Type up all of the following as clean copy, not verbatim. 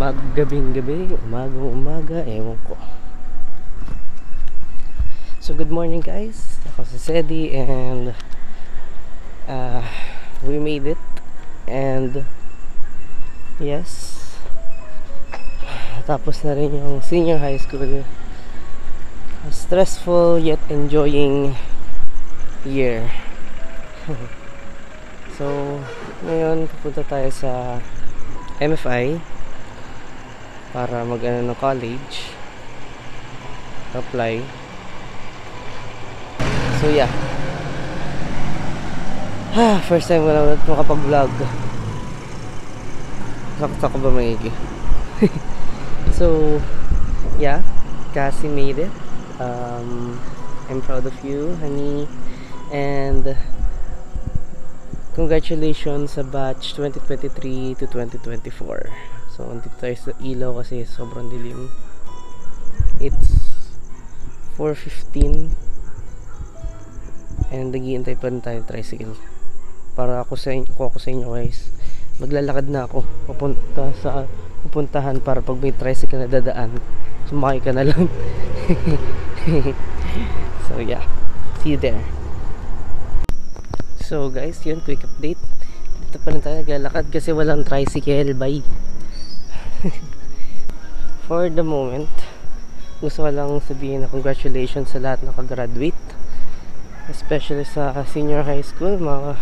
Gabing gabi, umagang umaga, ewan ko. So good morning guys, ako si Sedi and we made it. And yes, tapos na rin yung senior high school. A stressful yet enjoying year. So ngayon pupunta tayo sa MFI para mag-ano ng college, apply. So yeah, first time ko na makapag-vlog. Sakto ba maigi? So yeah, Cassie made it. I'm proud of you, honey, and congratulations sa batch 2023 to 2024. So andito tayo sa ilaw kasi sobrang dilim. It's 4:15 and naghihintay pa rin tayo tricycle para ako sa inyo guys. Maglalakad na ako papunta sa pupuntahan para pag may tricycle na dadaan, sumakay ka na lang. So yeah, see you there. So guys, yun, quick update. Dito pa rin tayo naglalakad kasi walang tricycle. Bye. For the moment, gusto ko lang sabihin na congratulations sa lahat na nakagraduate, especially sa senior high school, mga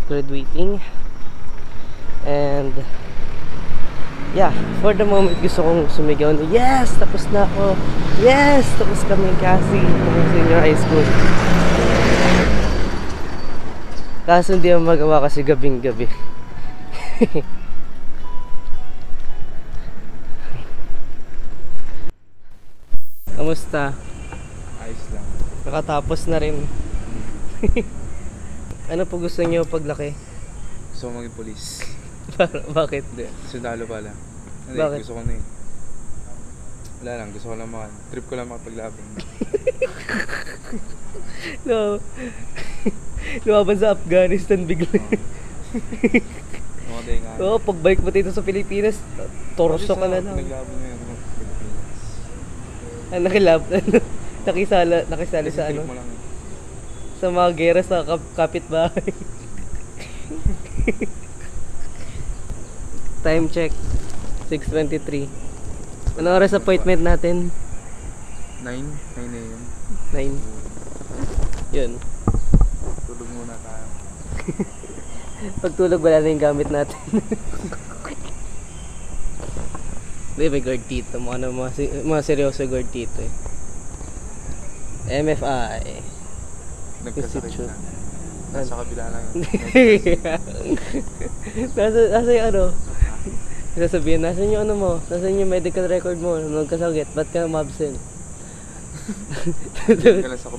graduating. And yeah, for the moment gusto kong sumigaw na yes, tapos na ako, yes, tapos kami kasi ng senior high school. Kaso hindi mo magawa kasi gabing gabi. Kamusta? Ayos lang. Nakatapos na rin. Ano po gusto niyo paglaki? Gusto ko maging polis. Bakit? Hindi, sundalo pala. Hindi, Bakit? gusto ko na eh. Wala lang, gusto ko lang trip ko lang makapaglaban. No. Lumaban sa Afghanistan bigla. Mga day nga. Oo, pagbalik mo dito sa Pilipinas, torso ka na lang. Naglaban ngayon ng Pilipinas. Nakisali sa ano? Mo lang eh. Sa mga gera sa kapitbahay. Time check 6:23. Ano oras appointment natin? 9 a.m. 9. Yun. Tulog muna tayo. Pagtulog wala na yung gamit natin. Hindi, may guard dito. Mga seryoso guard dito eh. MFI Nagkasakit na. Nasa kabila lang yun. nasa yung ano, sasabihin, nasan yung ano mo, nasan yung medical record mo, nagkasakit, ba't ka mabsent?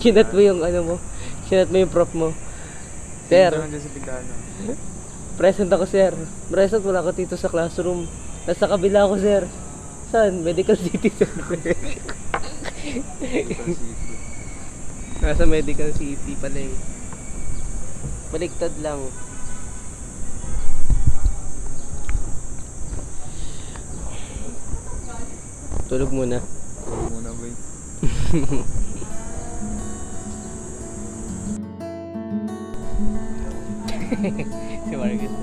Kinat mo yung ano mo, kinat mo yung prop mo. Sir, present ako sir. Present, wala ko dito sa classroom. Nasa kabila ako sir. Saan? Medical City sir. Nasa Medical City pala eh. Baliktad lang. Tulog muna. Tulog muna boy. Si Marcus.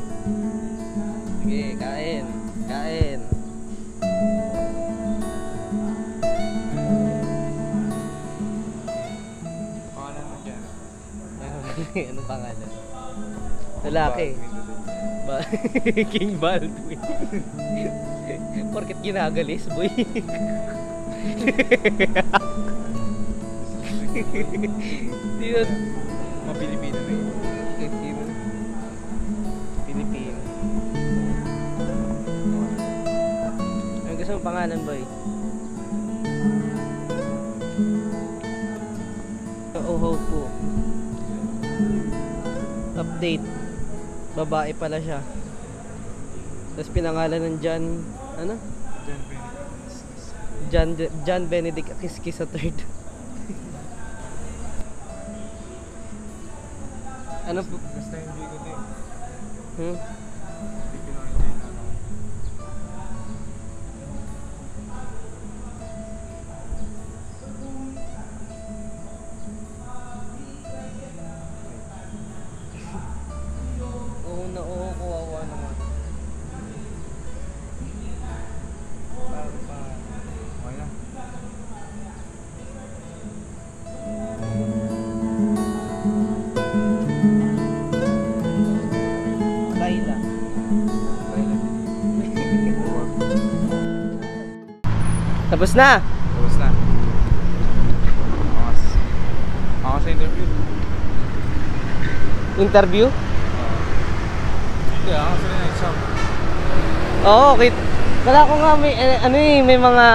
Sige, kain. Kain. Pangalan mo dyan? Anong pangalan? Lalaki. King Baldwin. Porket ginagalis, boy. Dito. Mga Pilipino na yun. Pilipino. Ang gusto mong pangalan, boy? Oho po. Update. Babae pala siya. Tapos pinangalan ng John, ano? John Benedict Kiskis III. Ano po? Basta enjoy ko din. Hmm? Hindi ko na-enjoy na ako. Tapos na. Tapos na. Ako sa interview. Interview? Hindi, ako sa exam. Oo, okay. Kala ko nga may, may mga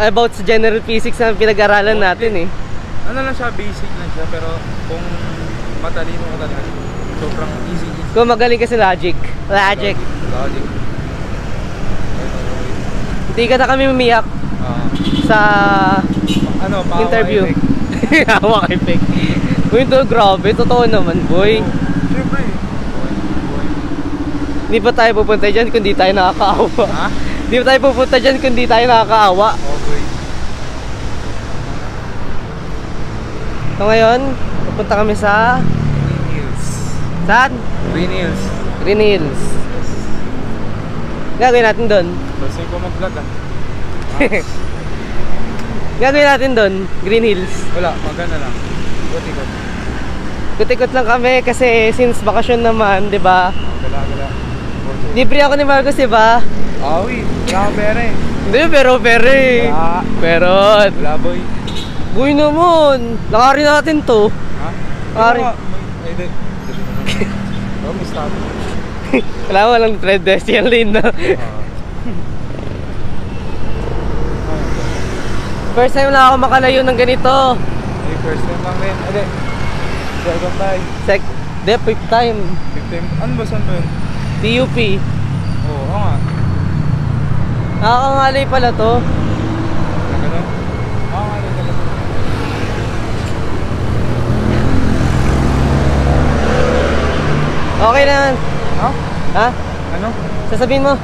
about sa general physics na pinag-aralan natin eh. Ano lang siya, basic lang siya, pero kung matalino ka talaga, sobrang easy. Kung magaling ka sa logic. Logic. Hindi ka na kami umiyak sa ano, interview. Hawak effect. Uy, ito grabe, totoo naman, boy. Siyempre. Hindi pa tayo pupunta dyan kung di tayo nakakaawa. Ha? Hindi pa tayo pupunta dyan kung di tayo nakakaawa. Okay. So ngayon, pupunta kami sa Green Hills. saan? Green Hills. Green Hills. Gagawin natin doon. Kasi ko mag-vlog ah. Gagawin natin doon, Green Hills. Wala, maganda lang. Ikot-ikot. Ikot-ikot lang kami kasi since bakasyon naman, 'di ba? Gala-gala. Libre ako ni Marcos, 'di ba? Awi, wala akong pera eh. Hindi, pero eh. Wala. Pero Wala boy. buhay naman. Lakarin natin 'to. Ha? Pare. Hindi. Oh, may stop. Kailangan walang pedestrian lane na. First time lang ako makalayo ng ganito. Ay, first time lang rin. Hindi. Second time. Fifth time. Fifth time. Ano ba? Saan ba yun? TUP. Oo, oo nga. Nakakangalay pala to. Na gano'n? Oo nga, gano'n. Okay na. Ha? Ha? Ano? Sasabihin mo?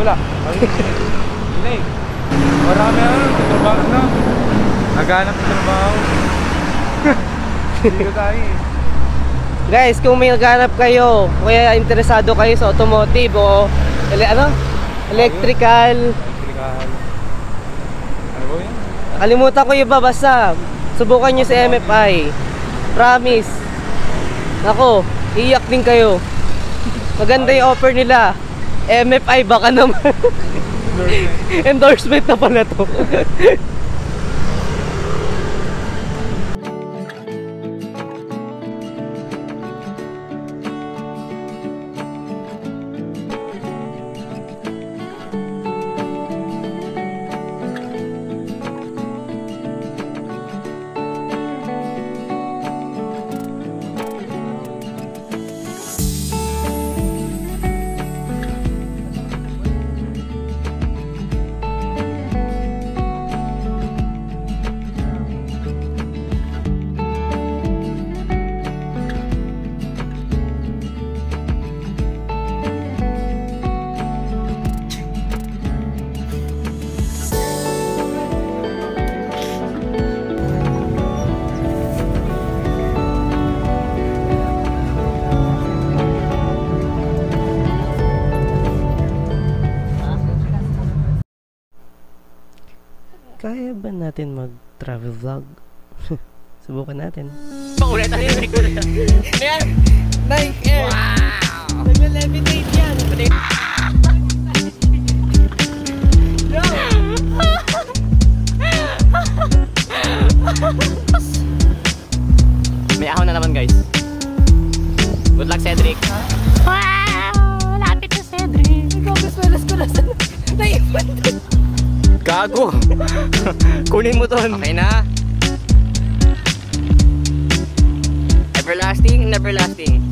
Wala. Hindi. Marami trabaho na. Naghanap ng trabaho. Hindi ko tayo eh. Guys, kung may naghanap kayo, kaya interesado kayo sa automotive o electrical. Ano ba yun? Kalimutan ko yung iba, basta subukan nyo si MFI. Promise. Nako, iyak din kayo. Maganda yung offer nila. MFI baka naman. Endorsement na pala to. Kaya ba natin mag-travel vlog? Subukan natin. Paulit tayo yung record. Yan! Nike Air! Wow! Nag-levitate yan! No! May ahon na naman guys. Good luck Cedric! Wow! Lapit na Cedric! Ikaw, biswelas ko na sa naipan. Gago! Kunin mo to. Okay na. Everlasting, neverlasting.